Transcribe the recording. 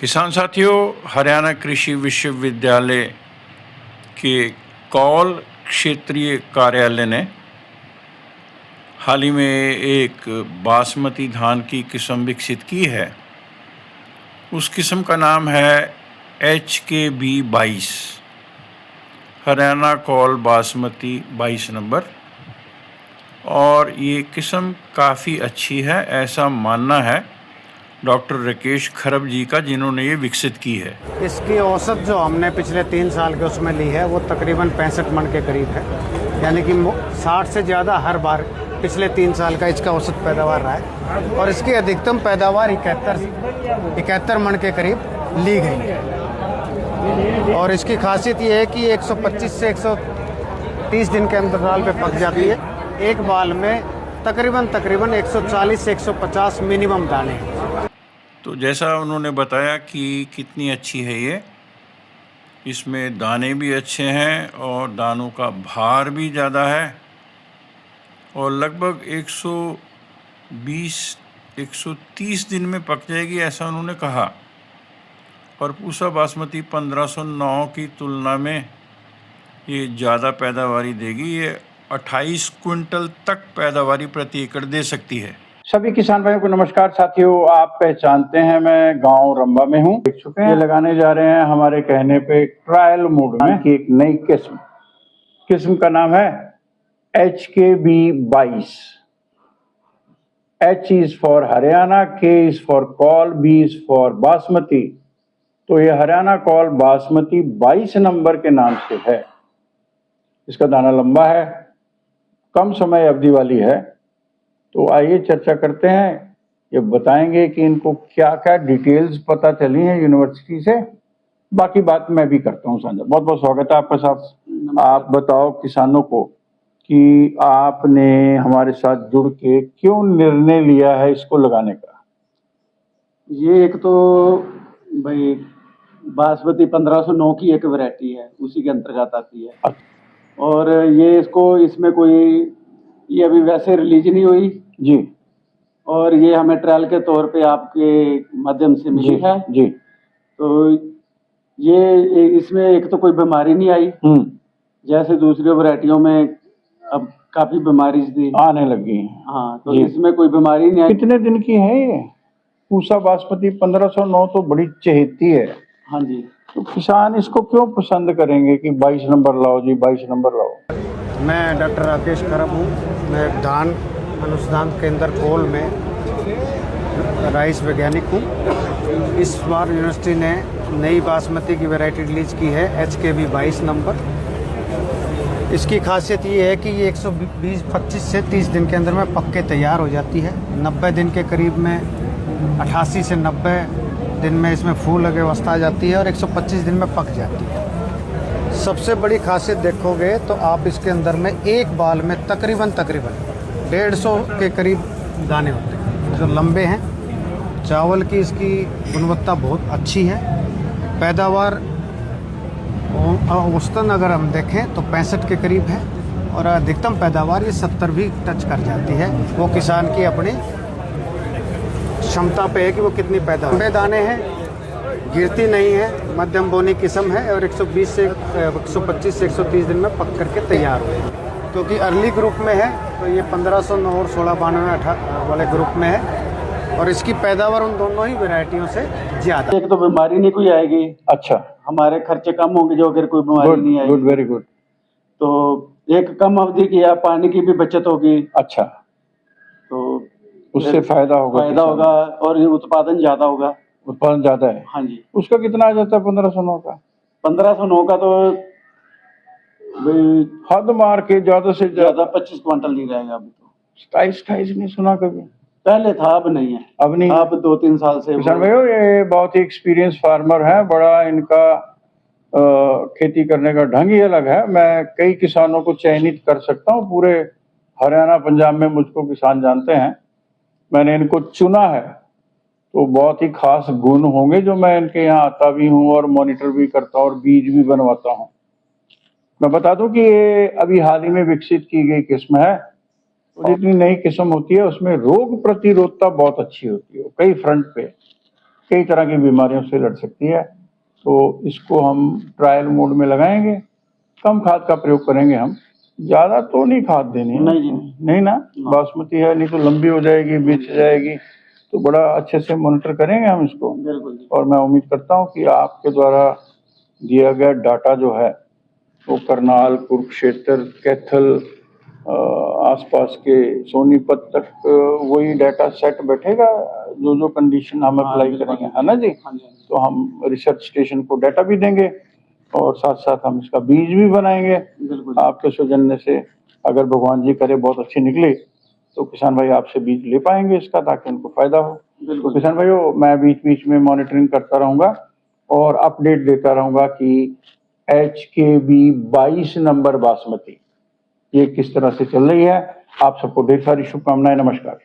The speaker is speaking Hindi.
किसान साथियों, हरियाणा कृषि विश्वविद्यालय के कौल क्षेत्रीय कार्यालय ने हाल ही में एक बासमती धान की किस्म विकसित की है। उस किस्म का नाम है HKB 22, हरियाणा कौल बासमती 22 नंबर। और ये किस्म काफ़ी अच्छी है, ऐसा मानना है डॉक्टर राकेश खरब जी का, जिन्होंने ये विकसित की है। इसकी औसत जो हमने पिछले 3 साल के उसमें ली है वो तकरीबन 65 मन के करीब है, यानी कि 60 से ज़्यादा हर बार पिछले 3 साल का इसका औसत पैदावार रहा है। और इसकी अधिकतम पैदावार 71 मन के करीब ली गई है। और इसकी खासियत ये है कि 125 से 130 दिन के अंतराल पे पक जाती है। एक बाल में तकरीबन 140 से 150 मिनिमम दाने हैं। तो जैसा उन्होंने बताया कि कितनी अच्छी है ये, इसमें दाने भी अच्छे हैं और दानों का भार भी ज़्यादा है और लगभग 120-130 दिन में पक जाएगी, ऐसा उन्होंने कहा। और पूसा बासमती 1509 की तुलना में ये ज़्यादा पैदावारी देगी। ये 28 क्विंटल तक पैदावारी प्रति एकड़ दे सकती है। सभी किसान भाइयों को नमस्कार। साथियों, आप पहचानते हैं मैं गांव रंबा में हूं। देख चुके हैं, ये लगाने जा रहे हैं हमारे कहने पे ट्रायल मोड में की एक नई किस्म का नाम है HKB 22। H is for Haryana, K is for Kaul, B is for basmati. तो ये हरियाणा कौल बासमती 22 नंबर के नाम से है। इसका दाना लंबा है, कम समय अवधि वाली है। तो आइए चर्चा करते हैं। ये बताएंगे कि इनको क्या क्या डिटेल्स पता चली हैं यूनिवर्सिटी से। बाकी बात मैं भी करता हूँ साझा। बहुत बहुत स्वागत है आपका साहब। आप बताओ किसानों को कि आपने हमारे साथ जुड़ के क्यों निर्णय लिया है इसको लगाने का। ये एक तो भाई बासमती 1509 की एक वैरायटी है, उसी के अंतर्गत आती है। और ये इसमें ये अभी वैसे रिलीज नहीं हुई जी, और ये हमें ट्रायल के तौर पे आपके माध्यम से मिली है जी। तो ये इसमें एक तो कोई बीमारी नहीं आई, जैसे दूसरी वैरायटियों में अब काफी बीमारी आने लगी। हाँ, तो इसमें कोई बीमारी नहीं आई। कितने दिन की है ये पूसा बासमती 1509? तो बड़ी चहेती है। हाँ जी। तो किसान इसको क्यों पसंद करेंगे कि 22 नंबर लाओ जी, 22 नंबर लाओ? मैं डॉक्टर राकेश खरब हूँ। मैं धान अनुसंधान केंद्र कौल में राइस वैज्ञानिक हूँ। इस बार यूनिवर्सिटी ने नई बासमती की वैरायटी रिलीज की है HKB 22 नंबर। इसकी खासियत ये है कि ये 125 से 30 दिन के अंदर में पक के तैयार हो जाती है। 90 दिन के करीब में 88 से 90 दिन में इसमें फूल लगे अवस्था आ जाती है और 125 दिन में पक जाती है। सबसे बड़ी खासियत देखोगे तो आप इसके अंदर में एक बाल में तकरीबन 150 के करीब दाने होते हैं जो लंबे हैं। चावल की इसकी गुणवत्ता बहुत अच्छी है। पैदावार औसतन अगर हम देखें तो 65 के करीब है और अधिकतम पैदावार ये 70 भी टच कर जाती है। वो किसान की अपनी क्षमता पे है कि वो कितनी पैदावार। दाने हैं, गिरती नहीं है, मध्यम बोनी किस्म है और 125 से 130 दिन में पक करके तैयार हुए। क्योंकि अर्ली ग्रुप में है तो ये 1509 और 1692 वाले ग्रुप में है और इसकी पैदावार उन दोनों ही वैरायटियों से ज़्यादा। एक तो बीमारी नहीं कोई आएगी। अच्छा, हमारे खर्चे कम होंगे जो अगर कोई बीमारी नहीं आएगी। Good, very good. तो एक कम अवधि की या पानी की भी बचत होगी। अच्छा, तो उससे फायदा होगा और उत्पादन ज्यादा होगा। उत्पादन ज्यादा है। हाँ जी। उसका कितना आ जाता है 1509 का? 1509 का तो हद मार के ज्यादा से ज्यादा 25 क्विंटल नहीं रहेगा। अभी तो 27 नहीं सुना कभी? पहले था, अब नहीं है। अब नहीं, अब 2-3 साल से। किसान भाइयों, ये बहुत ही एक्सपीरियंस फार्मर है। बड़ा इनका खेती करने का ढंग ही अलग है। मैं कई किसानों को चयनित कर सकता हूँ। पूरे हरियाणा पंजाब में मुझको किसान जानते हैं। मैंने इनको चुना है तो बहुत ही खास गुण होंगे जो मैं इनके यहाँ आता भी हूँ और मॉनिटर भी करता हूँ और बीज भी बनवाता हूँ। मैं बता दूं कि ये अभी हाल ही में विकसित की गई किस्म है। तो जितनी नई किस्म होती है उसमें रोग प्रतिरोधता बहुत अच्छी होती है, कई फ्रंट पे। कई तरह की बीमारियों से लड़ सकती है। तो इसको हम ट्रायल मोड में लगाएंगे, कम खाद का प्रयोग करेंगे हम, ज़्यादा तो नहीं खाद देनी है। नहीं जी, नहीं ना, बासमती है, नहीं तो लंबी हो जाएगी, बेच जाएगी। तो बड़ा अच्छे से मॉनिटर करेंगे हम इसको। बिल्कुल जी। और मैं उम्मीद करता हूँ कि आपके द्वारा दिया गया डाटा जो है वो करनाल, कुरुक्षेत्र, कैथल, आसपास के सोनीपत तक वही डाटा सेट बैठेगा जो जो कंडीशन हम अप्लाई करेंगे, है ना जी। तो हम रिसर्च स्टेशन को डाटा भी देंगे और साथ साथ हम इसका बीज भी बनाएंगे। आपके सौजन्य से अगर भगवान जी करे बहुत अच्छी निकले तो किसान भाई आपसे बीज ले पाएंगे इसका, ताकि उनको फायदा हो। तो किसान भाइयों, मैं बीच बीच में मॉनिटरिंग करता रहूंगा और अपडेट देता रहूंगा कि HKB 22 नंबर बासमती ये किस तरह से चल रही है। आप सबको ढेर सारी शुभकामनाएं। नमस्कार।